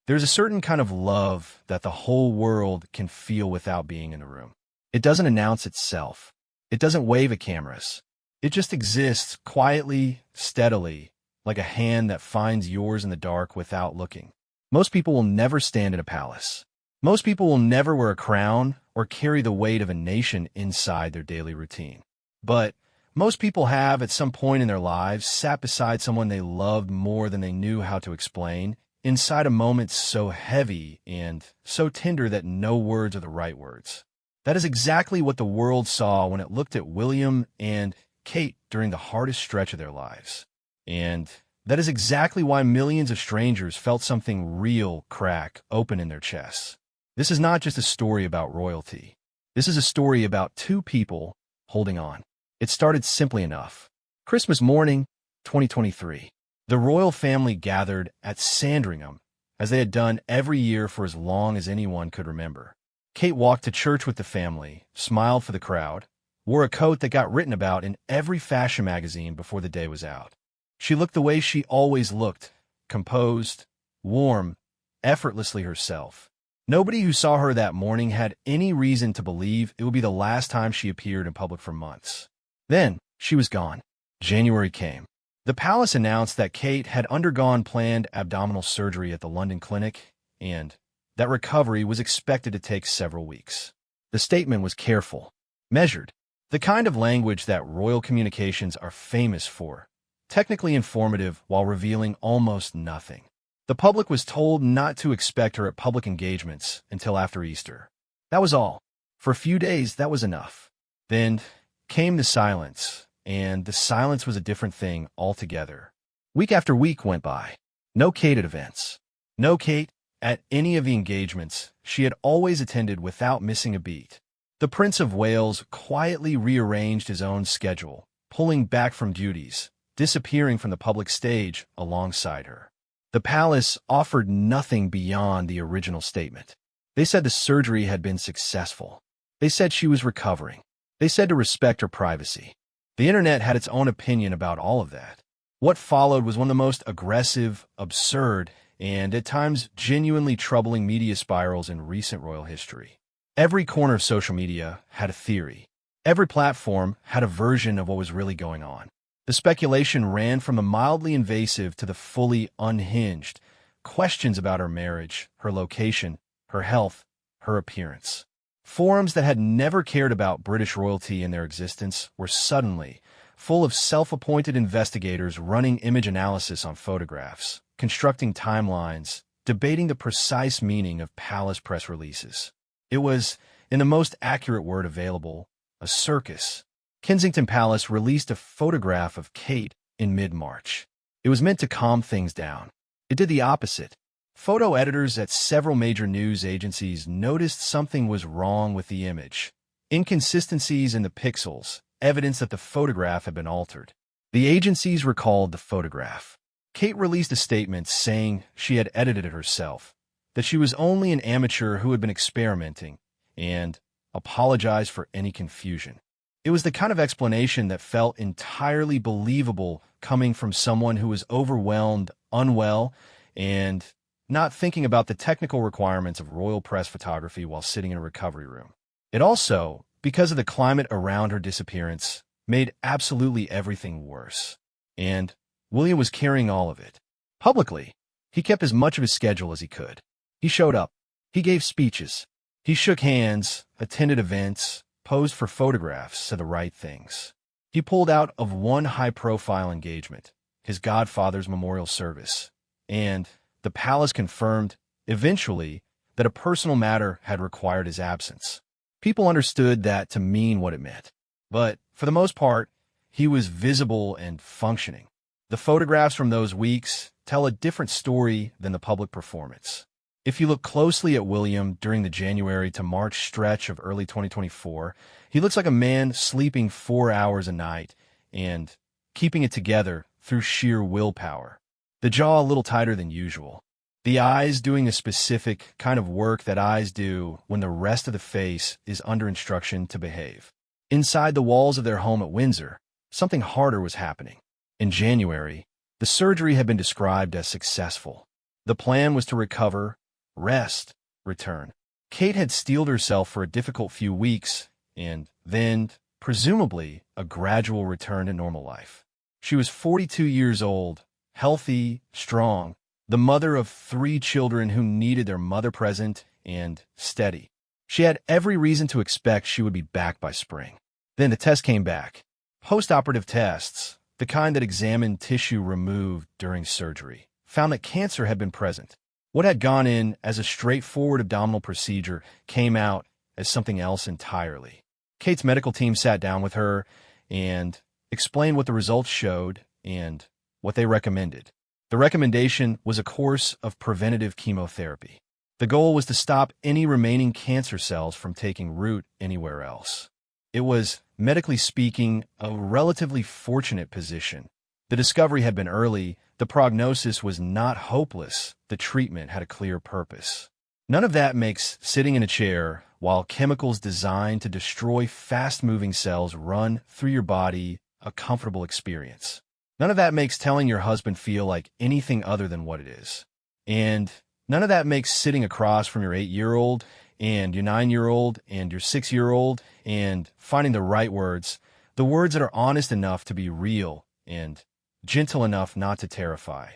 There's a certain kind of love that the whole world can feel without being in the room. It doesn't announce itself. It doesn't wave at cameras. It just exists quietly, steadily, like a hand that finds yours in the dark without looking. Most people will never stand in a palace. Most people will never wear a crown or carry the weight of a nation inside their daily routine. But most people have, at some point in their lives, sat beside someone they loved more than they knew how to explain, inside a moment so heavy and so tender that no words are the right words. That is exactly what the world saw when it looked at William and Kate during the hardest stretch of their lives. And that is exactly why millions of strangers felt something real crack open in their chests. This is not just a story about royalty. This is a story about two people holding on. It started simply enough. Christmas morning, 2023. The royal family gathered at Sandringham, as they had done every year for as long as anyone could remember. Kate walked to church with the family, smiled for the crowd, wore a coat that got written about in every fashion magazine before the day was out. She looked the way she always looked, composed, warm, effortlessly herself. Nobody who saw her that morning had any reason to believe it would be the last time she appeared in public for months. Then, she was gone. January came. The palace announced that Kate had undergone planned abdominal surgery at the London clinic, and that recovery was expected to take several weeks. The statement was careful, measured, the kind of language that royal communications are famous for, technically informative while revealing almost nothing. The public was told not to expect her at public engagements until after Easter. That was all. For a few days, that was enough. Then came the silence, and the silence was a different thing altogether. Week after week went by. No Kate at events. No Kate at any of the engagements she had always attended without missing a beat. The Prince of Wales quietly rearranged his own schedule, pulling back from duties, disappearing from the public stage alongside her. The palace offered nothing beyond the original statement. They said the surgery had been successful. They said she was recovering. They said to respect her privacy. The internet had its own opinion about all of that. What followed was one of the most aggressive, absurd, and at times genuinely troubling media spirals in recent royal history. Every corner of social media had a theory. Every platform had a version of what was really going on. The speculation ran from the mildly invasive to the fully unhinged. Questions about her marriage, her location, her health, her appearance. Forums that had never cared about British royalty in their existence were suddenly full of self-appointed investigators running image analysis on photographs, constructing timelines, debating the precise meaning of palace press releases. It was, in the most accurate word available, a circus. Kensington Palace released a photograph of Kate in mid-March. It was meant to calm things down. It did the opposite. Photo editors at several major news agencies noticed something was wrong with the image. Inconsistencies in the pixels, evidence that the photograph had been altered. The agencies recalled the photograph. Kate released a statement saying she had edited it herself, that she was only an amateur who had been experimenting, and apologized for any confusion. It was the kind of explanation that felt entirely believable coming from someone who was overwhelmed, unwell, and not thinking about the technical requirements of royal press photography while sitting in a recovery room. It also, because of the climate around her disappearance, made absolutely everything worse. And William was carrying all of it. Publicly, he kept as much of his schedule as he could. He showed up. He gave speeches. He shook hands, attended events, posed for photographs, said the right things. He pulled out of one high-profile engagement, his godfather's memorial service, and the palace confirmed, eventually, that a personal matter had required his absence. People understood that to mean what it meant. But, for the most part, he was visible and functioning. The photographs from those weeks tell a different story than the public performance. If you look closely at William during the January to March stretch of early 2024, he looks like a man sleeping 4 hours a night and keeping it together through sheer willpower. The jaw a little tighter than usual. The eyes doing a specific kind of work that eyes do when the rest of the face is under instruction to behave. Inside the walls of their home at Windsor, something harder was happening. In January, the surgery had been described as successful. The plan was to recover rest, return. Kate had steeled herself for a difficult few weeks, and then, presumably, a gradual return to normal life. She was 42 years old, healthy, strong, the mother of 3 children who needed their mother present and steady. She had every reason to expect she would be back by spring. Then the test came back. Post-operative tests, the kind that examined tissue removed during surgery, found that cancer had been present. What had gone in as a straightforward abdominal procedure came out as something else entirely. Kate's medical team sat down with her and explained what the results showed and what they recommended. The recommendation was a course of preventative chemotherapy. The goal was to stop any remaining cancer cells from taking root anywhere else. It was, medically speaking, a relatively fortunate position. The discovery had been early, the prognosis was not hopeless, the treatment had a clear purpose. None of that makes sitting in a chair while chemicals designed to destroy fast-moving cells run through your body a comfortable experience. None of that makes telling your husband feel like anything other than what it is. And none of that makes sitting across from your 8-year-old and your 9-year-old and your 6-year-old and finding the right words, the words that are honest enough to be real and gentle enough not to terrify,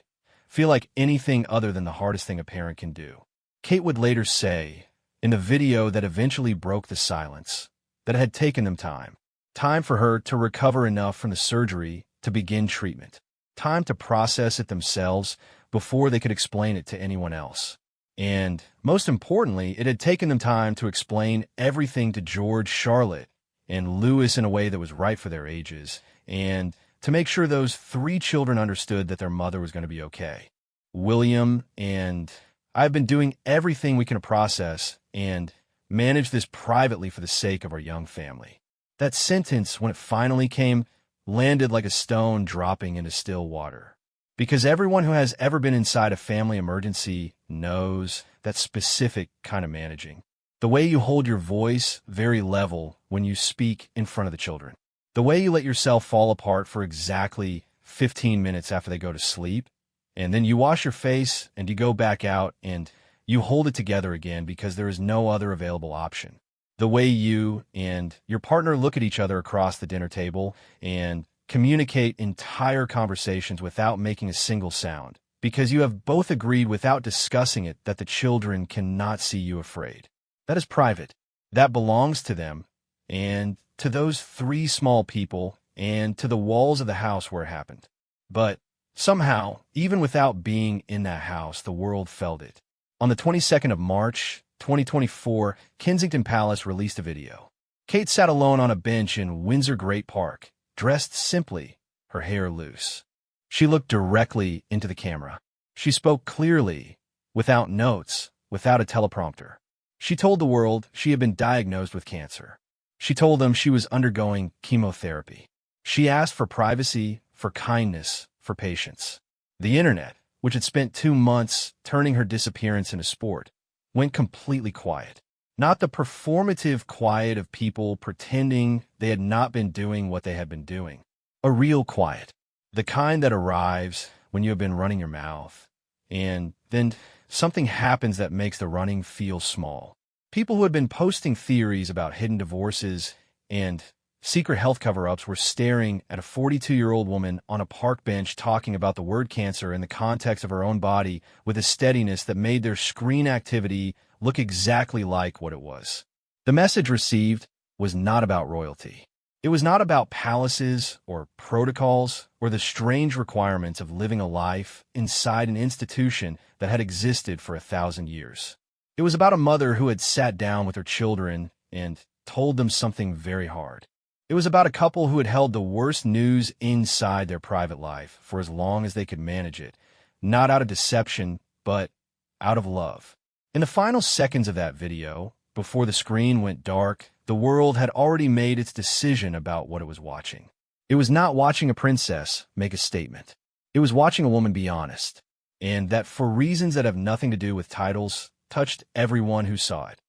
feel like anything other than the hardest thing a parent can do. Kate would later say, in the video that eventually broke the silence, that it had taken them time for her to recover enough from the surgery to begin treatment, time to process it themselves before they could explain it to anyone else. And most importantly, it had taken them time to explain everything to George, Charlotte, and Louis in a way that was right for their ages, and to make sure those 3 children understood that their mother was going to be okay. William and I've been doing everything we can process and manage this privately for the sake of our young family. That sentence, when it finally came, landed like a stone dropping into still water. Because everyone who has ever been inside a family emergency knows that specific kind of managing. The way you hold your voice very level when you speak in front of the children. The way you let yourself fall apart for exactly 15 minutes after they go to sleep, and then you wash your face and you go back out and you hold it together again because there is no other available option. The way you and your partner look at each other across the dinner table and communicate entire conversations without making a single sound, because you have both agreed without discussing it that the children cannot see you afraid. That is private. That belongs to them and to those 3 small people and to the walls of the house where it happened. But somehow, even without being in that house, the world felt it. On the 22nd of March, 2024, Kensington Palace released a video. Kate sat alone on a bench in Windsor Great Park, dressed simply, her hair loose. She looked directly into the camera. She spoke clearly, without notes, without a teleprompter. She told the world she had been diagnosed with cancer. She told them she was undergoing chemotherapy. She asked for privacy, for kindness, for patience. The internet, which had spent 2 months turning her disappearance into sport, went completely quiet. Not the performative quiet of people pretending they had not been doing what they had been doing. A real quiet. The kind that arrives when you have been running your mouth, and then something happens that makes the running feel small. People who had been posting theories about hidden divorces and secret health cover-ups were staring at a 42-year-old woman on a park bench talking about the word cancer in the context of her own body with a steadiness that made their screen activity look exactly like what it was. The message received was not about royalty. It was not about palaces or protocols or the strange requirements of living a life inside an institution that had existed for 1,000 years. It was about a mother who had sat down with her children and told them something very hard. It was about a couple who had held the worst news inside their private life for as long as they could manage it, not out of deception, but out of love. In the final seconds of that video, before the screen went dark, the world had already made its decision about what it was watching. It was not watching a princess make a statement. It was watching a woman be honest, and that for reasons that have nothing to do with titles, touched everyone who saw it.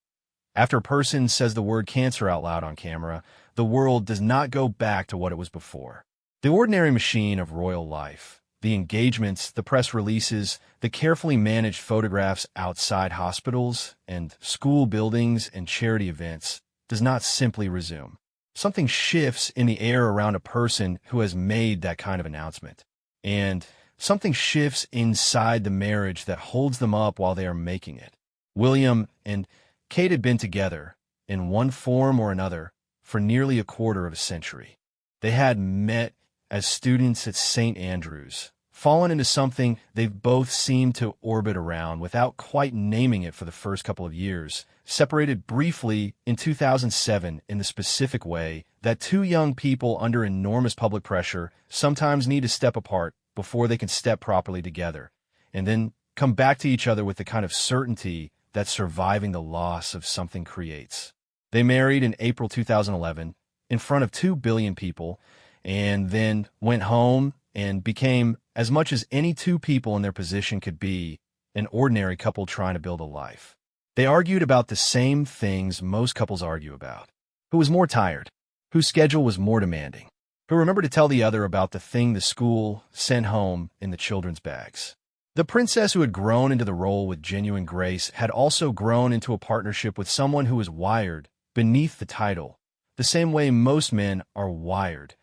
After a person says the word cancer out loud on camera, the world does not go back to what it was before. The ordinary machine of royal life, The engagements, the press releases, the carefully managed photographs outside hospitals and school buildings and charity events does not simply resume. Something shifts in the air around a person who has made that kind of announcement. And something shifts inside the marriage that holds them up while they are making it. William and Kate had been together, in one form or another, for nearly a quarter of a century. They had met as students at St. Andrews, fallen into something they've both seemed to orbit around without quite naming it for the first couple of years, separated briefly in 2007 in the specific way that two young people under enormous public pressure sometimes need to step apart before they can step properly together, and then come back to each other with the kind of certainty that surviving the loss of something creates. They married in April 2011 in front of 2 billion people, and then went home and became, as much as any two people in their position could be, an ordinary couple trying to build a life. They argued about the same things most couples argue about. Who was more tired? Whose schedule was more demanding? Who remembered to tell the other about the thing the school sent home in the children's bags? The princess who had grown into the role with genuine grace had also grown into a partnership with someone who was wired beneath the title, the same way most men are wired,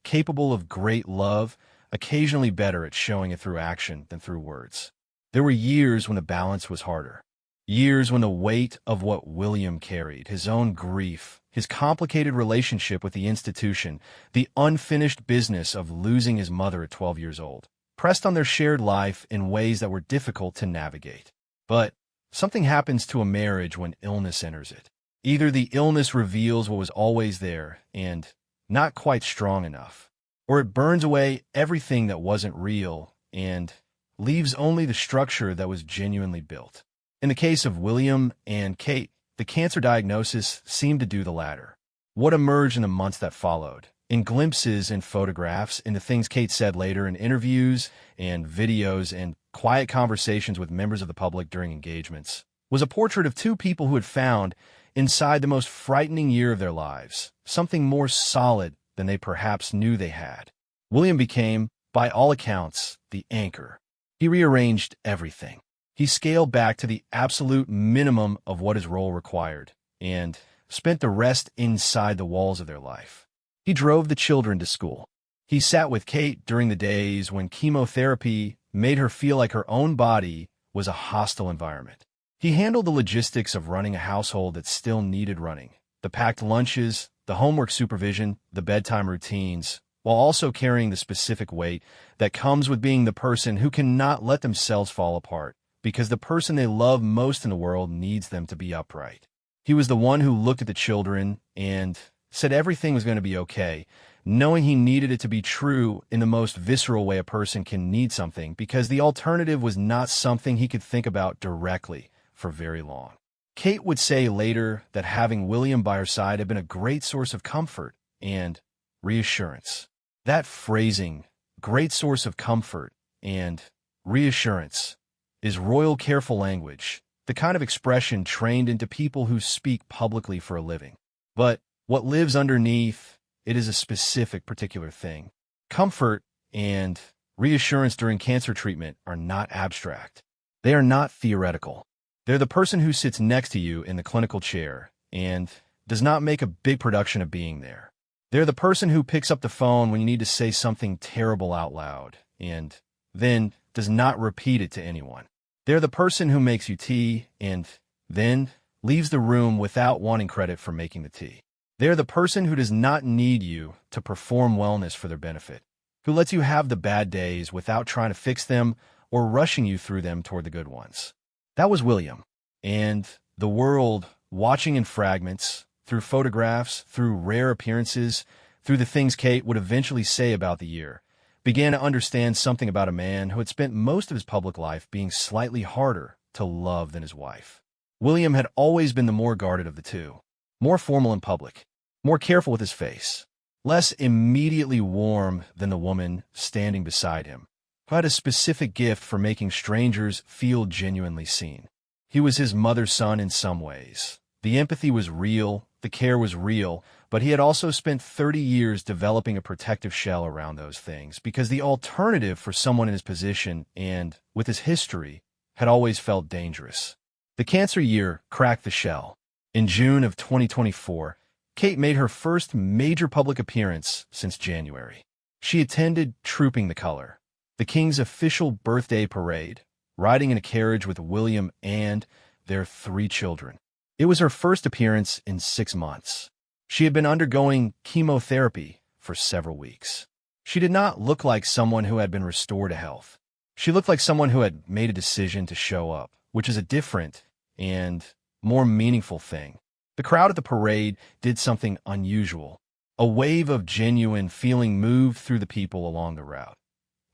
capable of great love, occasionally better at showing it through action than through words. There were years when the balance was harder. Years when the weight of what William carried, his own grief, his complicated relationship with the institution, the unfinished business of losing his mother at 12 years old, pressed on their shared life in ways that were difficult to navigate. But something happens to a marriage when illness enters it. Either the illness reveals what was always there and not quite strong enough, or it burns away everything that wasn't real and leaves only the structure that was genuinely built. In the case of William and Kate, the cancer diagnosis seemed to do the latter. What emerged in the months that followed, in glimpses and photographs, in the things Kate said later in interviews and videos and quiet conversations with members of the public during engagements, was a portrait of two people who had found, inside the most frightening year of their lives, something more solid than they perhaps knew they had. William became, by all accounts, the anchor. He rearranged everything. He scaled back to the absolute minimum of what his role required, and spent the rest inside the walls of their life. He drove the children to school. He sat with Kate during the days when chemotherapy made her feel like her own body was a hostile environment. He handled the logistics of running a household that still needed running, the packed lunches, the homework supervision, the bedtime routines, while also carrying the specific weight that comes with being the person who cannot let themselves fall apart, because the person they love most in the world needs them to be upright. He was the one who looked at the children and said everything was going to be okay, knowing he needed it to be true in the most visceral way a person can need something, because the alternative was not something he could think about directly for very long. Kate would say later that having William by her side had been a great source of comfort and reassurance. That phrasing, great source of comfort and reassurance, is royal careful language, the kind of expression trained into people who speak publicly for a living. But what lives underneath it is a specific particular thing. Comfort and reassurance during cancer treatment are not abstract. They are not theoretical. They're the person who sits next to you in the clinical chair and does not make a big production of being there. They're the person who picks up the phone when you need to say something terrible out loud and then does not repeat it to anyone. They're the person who makes you tea and then leaves the room without wanting credit for making the tea. They're the person who does not need you to perform wellness for their benefit, who lets you have the bad days without trying to fix them or rushing you through them toward the good ones. That was William, and the world, watching in fragments, through photographs, through rare appearances, through the things Kate would eventually say about the year, began to understand something about a man who had spent most of his public life being slightly harder to love than his wife. William had always been the more guarded of the two, more formal in public, more careful with his face, less immediately warm than the woman standing beside him, who had a specific gift for making strangers feel genuinely seen. He was his mother's son in some ways. The empathy was real, the care was real, But he had also spent 30 years developing a protective shell around those things because the alternative for someone in his position and with his history had always felt dangerous. The cancer year cracked the shell. In June of 2024, Kate made her first major public appearance since January. She attended Trooping the Color, the King's official birthday parade, riding in a carriage with William and their 3 children. It was her first appearance in 6 months. She had been undergoing chemotherapy for several weeks. She did not look like someone who had been restored to health. She looked like someone who had made a decision to show up, which is a different and more meaningful thing. The crowd at the parade did something unusual. A wave of genuine feeling moved through the people along the route.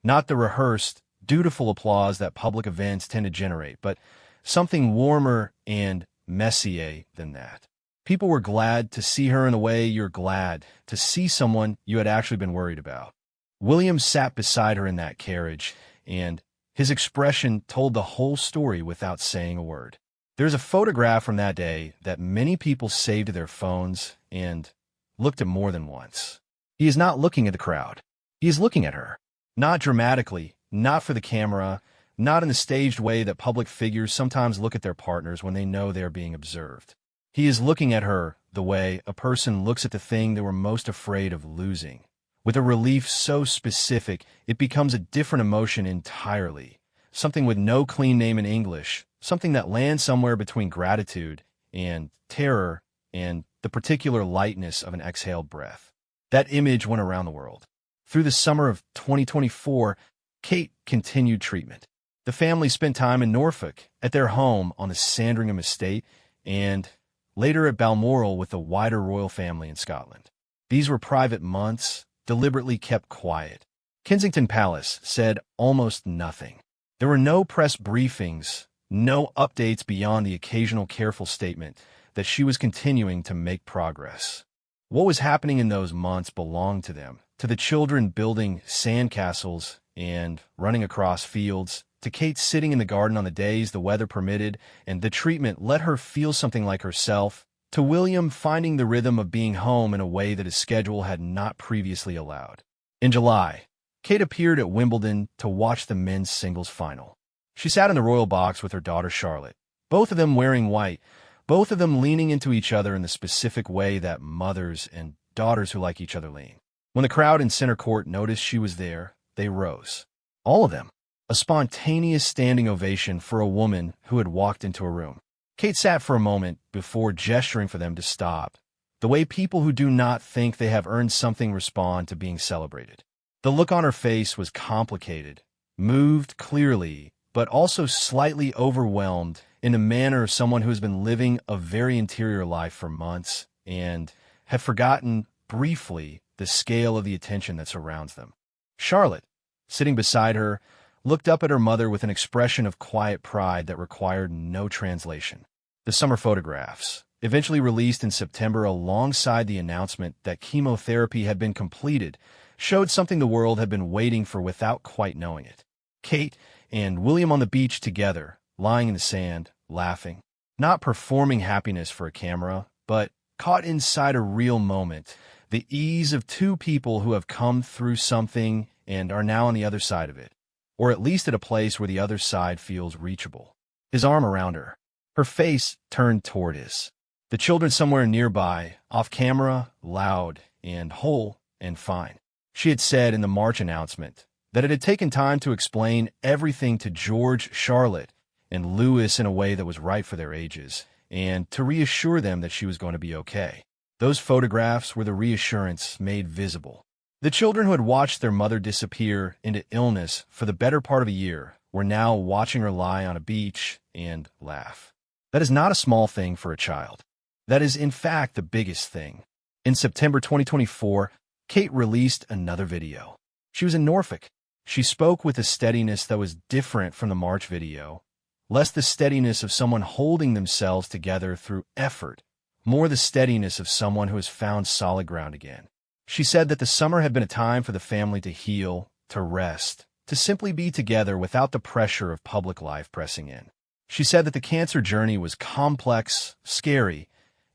Not the rehearsed, dutiful applause that public events tend to generate, but something warmer and messier than that. People were glad to see her in a way you're glad to see someone you had actually been worried about. William sat beside her in that carriage, and his expression told the whole story without saying a word. There's a photograph from that day that many people saved to their phones and looked at more than once. He is not looking at the crowd. He is looking at her. Not dramatically, not for the camera, not in the staged way that public figures sometimes look at their partners when they know they are being observed. He is looking at her the way a person looks at the thing they were most afraid of losing, with a relief so specific it becomes a different emotion entirely, something with no clean name in English, something that lands somewhere between gratitude and terror and the particular lightness of an exhaled breath. That image went around the world. Through the summer of 2024, Kate continued treatment. The family spent time in Norfolk, at their home on the Sandringham estate, and later at Balmoral with the wider royal family in Scotland. These were private months, deliberately kept quiet. Kensington Palace said almost nothing. There were no press briefings, no updates beyond the occasional careful statement that she was continuing to make progress. What was happening in those months belonged to them, to the children building sandcastles and running across fields, to Kate sitting in the garden on the days the weather permitted, and the treatment let her feel something like herself, to William finding the rhythm of being home in a way that his schedule had not previously allowed. In July, Kate appeared at Wimbledon to watch the men's singles final. She sat in the royal box with her daughter Charlotte, both of them wearing white, both of them leaning into each other in the specific way that mothers and daughters who like each other lean. When the crowd in center court noticed she was there, they rose. All of them. A spontaneous standing ovation for a woman who had walked into a room. Kate sat for a moment before gesturing for them to stop, the way people who do not think they have earned something respond to being celebrated. The look on her face was complicated, moved clearly, but also slightly overwhelmed in the manner of someone who has been living a very interior life for months and had forgotten briefly the scale of the attention that surrounds them. Charlotte, sitting beside her, looked up at her mother with an expression of quiet pride that required no translation. The summer photographs, eventually released in September alongside the announcement that chemotherapy had been completed, showed something the world had been waiting for without quite knowing it. Kate and William on the beach together, lying in the sand, laughing, not performing happiness for a camera, but caught inside a real moment, the ease of 2 people who have come through something and are now on the other side of it, or at least at a place where the other side feels reachable. His arm around her, her face turned toward his. The children somewhere nearby, off camera, loud and whole and fine. She had said in the March announcement that it had taken time to explain everything to George, Charlotte, and Louis in a way that was right for their ages, and to reassure them that she was going to be okay. Those photographs were the reassurance made visible. The children who had watched their mother disappear into illness for the better part of a year were now watching her lie on a beach and laugh. That is not a small thing for a child. That is, in fact, the biggest thing. In September 2024, Kate released another video. She was in Norfolk. She spoke with a steadiness that was different from the March video, less the steadiness of someone holding themselves together through effort, more the steadiness of someone who has found solid ground again. She said that the summer had been a time for the family to heal, to rest, to simply be together without the pressure of public life pressing in. She said that the cancer journey was complex, scary,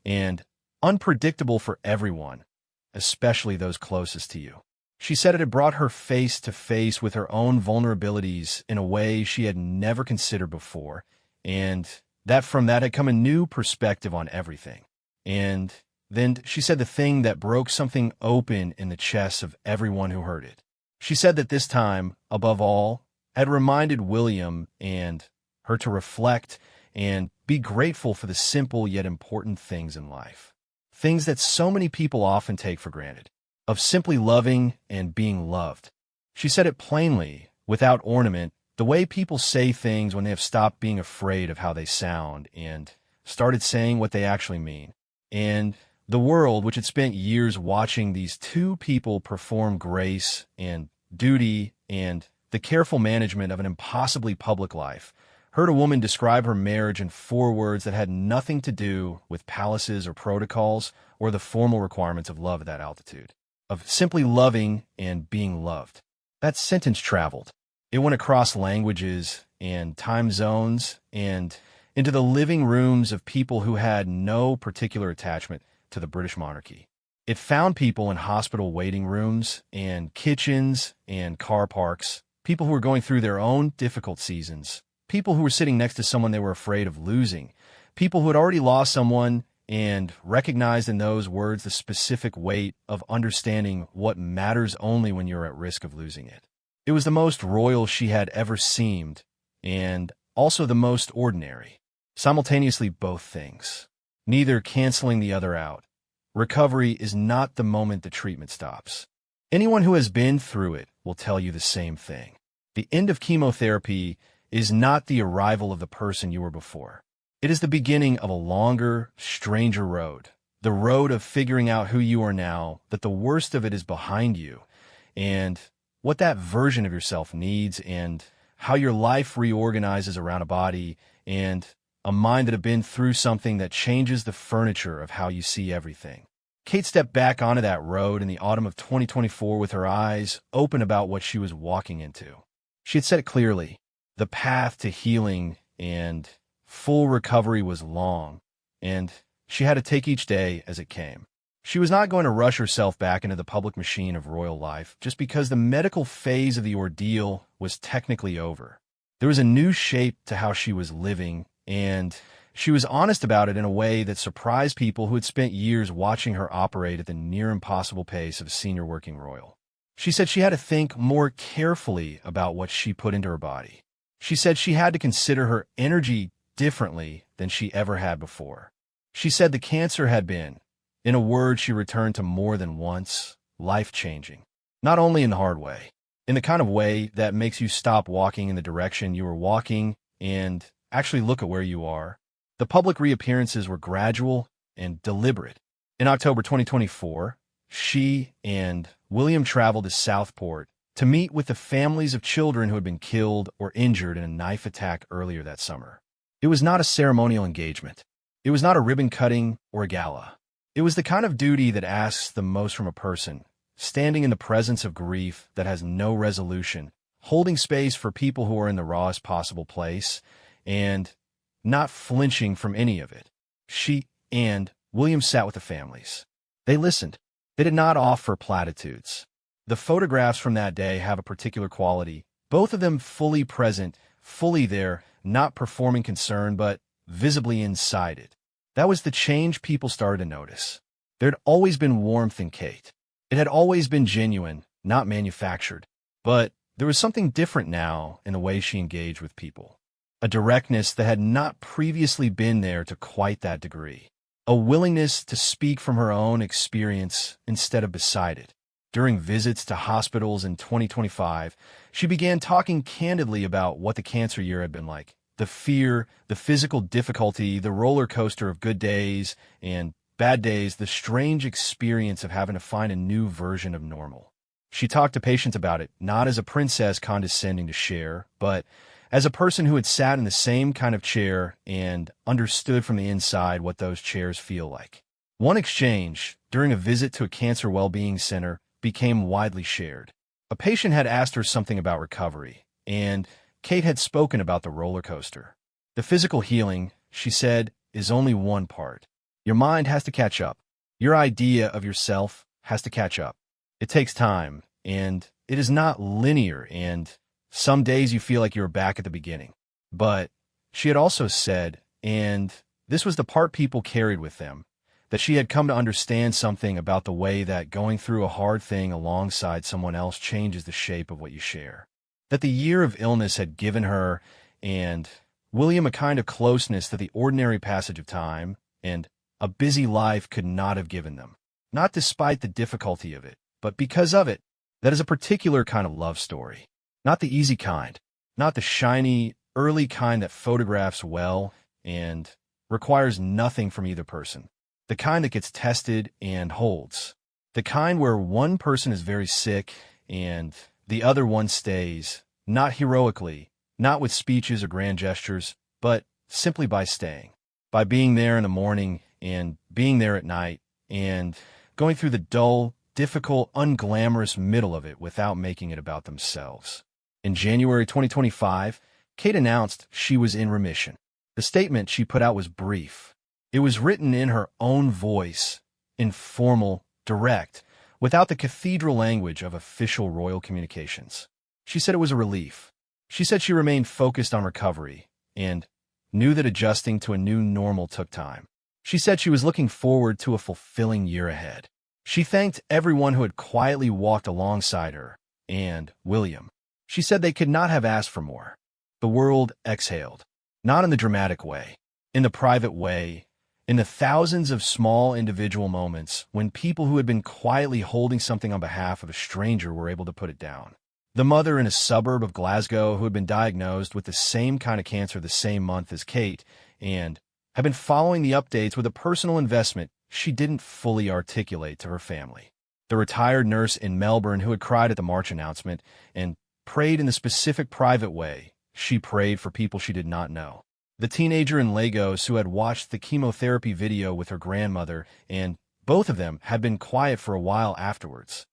and unpredictable for everyone, especially those closest to you. She said it had brought her face to face with her own vulnerabilities in a way she had never considered before, and that from that had come a new perspective on everything. And then she said the thing that broke something open in the chests of everyone who heard it. She said that this time, above all, had reminded William and her to reflect and be grateful for the simple yet important things in life. Things that so many people often take for granted, of simply loving and being loved. She said it plainly, without ornament, the way people say things when they have stopped being afraid of how they sound and started saying what they actually mean. And the world, which had spent years watching these two people perform grace and duty and the careful management of an impossibly public life, heard a woman describe her marriage in 4 words that had nothing to do with palaces or protocols or the formal requirements of love at that altitude, of simply loving and being loved. That sentence traveled. It went across languages and time zones and into the living rooms of people who had no particular attachment to the British monarchy. It found people in hospital waiting rooms and kitchens and car parks, people who were going through their own difficult seasons, people who were sitting next to someone they were afraid of losing, people who had already lost someone and recognized in those words the specific weight of understanding what matters only when you're at risk of losing it. It was the most royal she had ever seemed, and also the most ordinary. Simultaneously both things, neither canceling the other out. Recovery is not the moment the treatment stops. Anyone who has been through it will tell you the same thing. The end of chemotherapy is not the arrival of the person you were before. It is the beginning of a longer, stranger road, the road of figuring out who you are now, that the worst of it is behind you, and what that version of yourself needs, and how your life reorganizes around a body and a mind that have been through something that changes the furniture of how you see everything. Kate stepped back onto that road in the autumn of 2024 with her eyes open about what she was walking into. She had said it clearly. The path to healing and full recovery was long, and she had to take each day as it came. She was not going to rush herself back into the public machine of royal life just because the medical phase of the ordeal was technically over. There was a new shape to how she was living, and she was honest about it in a way that surprised people who had spent years watching her operate at the near impossible pace of a senior working royal. She said she had to think more carefully about what she put into her body. She said she had to consider her energy differently than she ever had before. She said the cancer had been, in a word she returned to more than once, life-changing. Not only in the hard way, in the kind of way that makes you stop walking in the direction you were walking and actually look at where you are. The public reappearances were gradual and deliberate. In October 2024, she and William traveled to Southport to meet with the families of children who had been killed or injured in a knife attack earlier that summer. It was not a ceremonial engagement. It was not a ribbon cutting or a gala. It was the kind of duty that asks the most from a person, standing in the presence of grief that has no resolution, holding space for people who are in the rawest possible place, and not flinching from any of it. She and William sat with the families. They listened. They did not offer platitudes. The photographs from that day have a particular quality, both of them fully present, fully there, not performing concern, but visibly inside it. That was the change people started to notice. There had always been warmth in Kate. It had always been genuine, not manufactured. But there was something different now in the way she engaged with people. A directness that had not previously been there to quite that degree. A willingness to speak from her own experience instead of beside it. During visits to hospitals in 2025, she began talking candidly about what the cancer year had been like. The fear, the physical difficulty, the roller coaster of good days and bad days, the strange experience of having to find a new version of normal. She talked to patients about it, not as a princess condescending to share, but as a person who had sat in the same kind of chair and understood from the inside what those chairs feel like. One exchange, during a visit to a cancer well-being center, became widely shared. A patient had asked her something about recovery, and Kate had spoken about the roller coaster. The physical healing, she said, is only one part. Your mind has to catch up. Your idea of yourself has to catch up. It takes time, and it is not linear, and some days you feel like you're back at the beginning. But she had also said, and this was the part people carried with them, that she had come to understand something about the way that going through a hard thing alongside someone else changes the shape of what you share. That the year of illness had given her and William a kind of closeness that the ordinary passage of time and a busy life could not have given them. Not despite the difficulty of it, but because of it. That is a particular kind of love story. Not the easy kind, not the shiny, early kind that photographs well and requires nothing from either person. The kind that gets tested and holds. The kind where one person is very sick and the other one stays, not heroically, not with speeches or grand gestures, but simply by staying. By being there in the morning and being there at night and going through the dull, difficult, unglamorous middle of it without making it about themselves. In January 2025, Kate announced she was in remission. The statement she put out was brief. It was written in her own voice, informal, direct, without the cathedral language of official royal communications. She said it was a relief. She said she remained focused on recovery and knew that adjusting to a new normal took time. She said she was looking forward to a fulfilling year ahead. She thanked everyone who had quietly walked alongside her and William. She said they could not have asked for more. The world exhaled, not in the dramatic way, in the private way, in the thousands of small individual moments when people who had been quietly holding something on behalf of a stranger were able to put it down. The mother in a suburb of Glasgow who had been diagnosed with the same kind of cancer the same month as Kate and had been following the updates with a personal investment she didn't fully articulate to her family. The retired nurse in Melbourne who had cried at the March announcement and prayed in the specific private way she prayed for people she did not know. The teenager in Lagos who had watched the chemotherapy video with her grandmother, and both of them had been quiet for a while afterwards.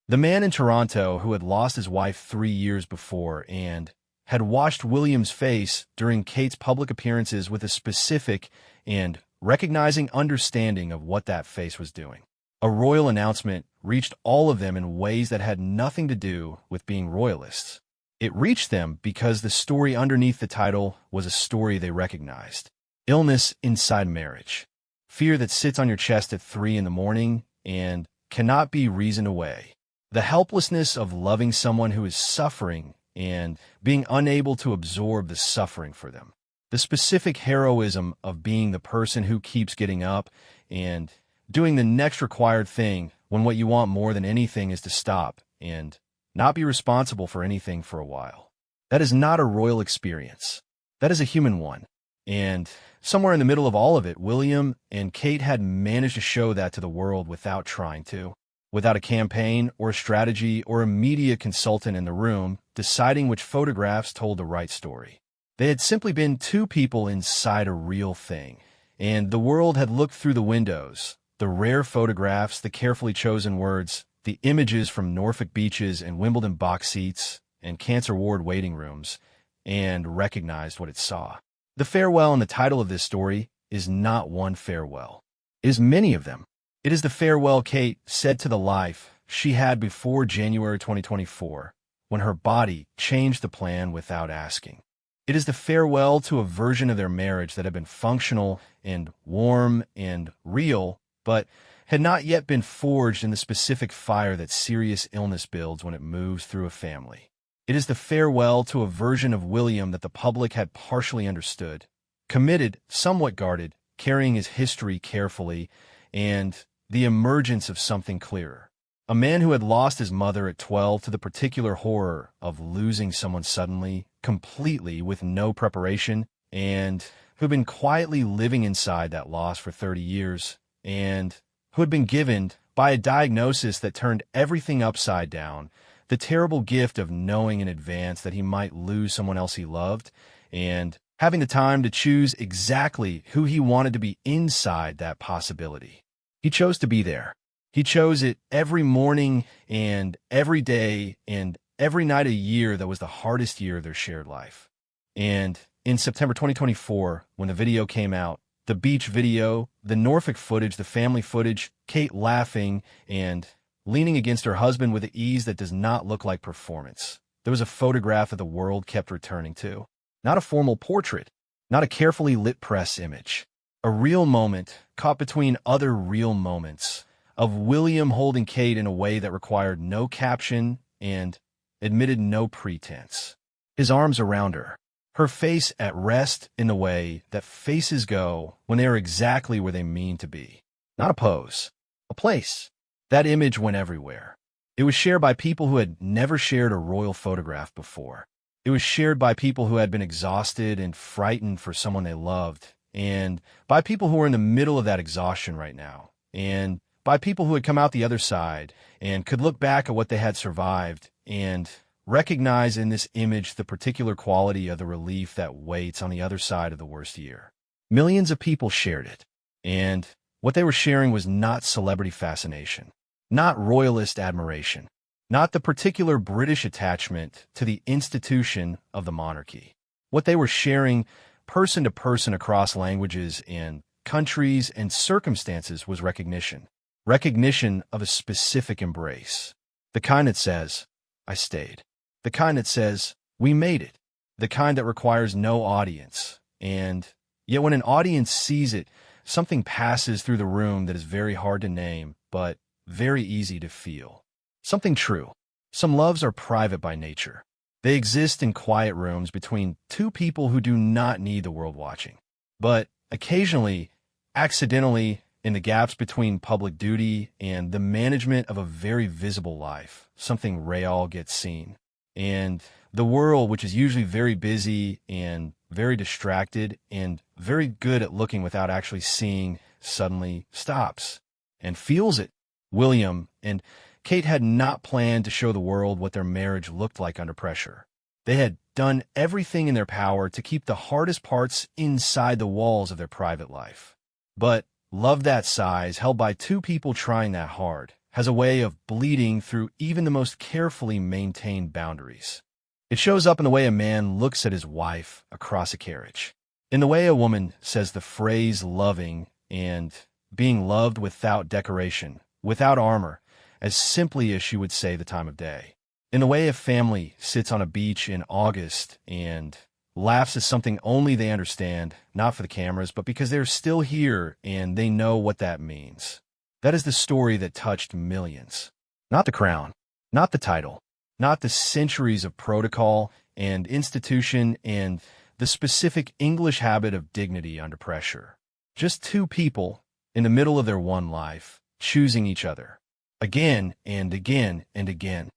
The man in Toronto who had lost his wife 3 years before and had watched William's face during Kate's public appearances with a specific and recognizing understanding of what that face was doing. A royal announcement reached all of them in ways that had nothing to do with being royalists. It reached them because the story underneath the title was a story they recognized. Illness inside marriage. Fear that sits on your chest at 3 in the morning and cannot be reasoned away. The helplessness of loving someone who is suffering and being unable to absorb the suffering for them. The specific heroism of being the person who keeps getting up and doing the next required thing when what you want more than anything is to stop and not be responsible for anything for a while. That is not a royal experience. That is a human one. And somewhere in the middle of all of it, William and Kate had managed to show that to the world without trying to, without a campaign or a strategy or a media consultant in the room deciding which photographs told the right story. They had simply been two people inside a real thing, and the world had looked through the windows, the rare photographs, the carefully chosen words, the images from Norfolk beaches and Wimbledon box seats and cancer ward waiting rooms, and recognized what it saw. The farewell in the title of this story is not one farewell. It is many of them. It is the farewell Kate said to the life she had before January 2024, when her body changed the plan without asking. It is the farewell to a version of their marriage that had been functional and warm and real, but had not yet been forged in the specific fire that serious illness builds when it moves through a family. It is the farewell to a version of William that the public had partially understood, committed, somewhat guarded, carrying his history carefully, and the emergence of something clearer. A man who had lost his mother at 12 to the particular horror of losing someone suddenly, completely, with no preparation, and who had been quietly living inside that loss for 30 years, and who had been given, by a diagnosis that turned everything upside down, the terrible gift of knowing in advance that he might lose someone else he loved, and having the time to choose exactly who he wanted to be inside that possibility. He chose to be there. He chose it every morning and every day and every night a year that was the hardest year of their shared life. And in September 2024, when the video came out, The beach video, the Norfolk footage, the family footage, Kate laughing and leaning against her husband with an ease that does not look like performance. There was a photograph of the world kept returning to. Not a formal portrait, not a carefully lit press image. A real moment caught between other real moments of William holding Kate in a way that required no caption and admitted no pretense. His arms around her, her face at rest in the way that faces go when they are exactly where they mean to be. Not a pose, a place. That image went everywhere. It was shared by people who had never shared a royal photograph before. It was shared by people who had been exhausted and frightened for someone they loved, and by people who were in the middle of that exhaustion right now, and by people who had come out the other side and could look back at what they had survived and recognize in this image the particular quality of the relief that waits on the other side of the worst year. Millions of people shared it, and what they were sharing was not celebrity fascination, not royalist admiration, not the particular British attachment to the institution of the monarchy. What they were sharing person to person across languages and countries and circumstances was recognition. Recognition of a specific embrace. The kind that says, I stayed. The kind that says, we made it. The kind that requires no audience. And yet when an audience sees it, something passes through the room that is very hard to name, but very easy to feel. Something true. Some loves are private by nature. They exist in quiet rooms between two people who do not need the world watching. But occasionally, accidentally, in the gaps between public duty and the management of a very visible life, something real gets seen. And the world, which is usually very busy and very distracted and very good at looking without actually seeing, suddenly stops and feels it. William and Kate had not planned to show the world what their marriage looked like under pressure. They had done everything in their power to keep the hardest parts inside the walls of their private life. But love that size, held by two people trying that hard, has a way of bleeding through even the most carefully maintained boundaries. It shows up in the way a man looks at his wife across a carriage, in the way a woman says the phrase loving and being loved without decoration, without armor, as simply as she would say the time of day, in the way a family sits on a beach in August and laughs at something only they understand, not for the cameras, but because they're still here and they know what that means. That is the story that touched millions. Not the crown, not the title, not the centuries of protocol and institution and the specific English habit of dignity under pressure. Just two people in the middle of their one life, choosing each other, again and again and again.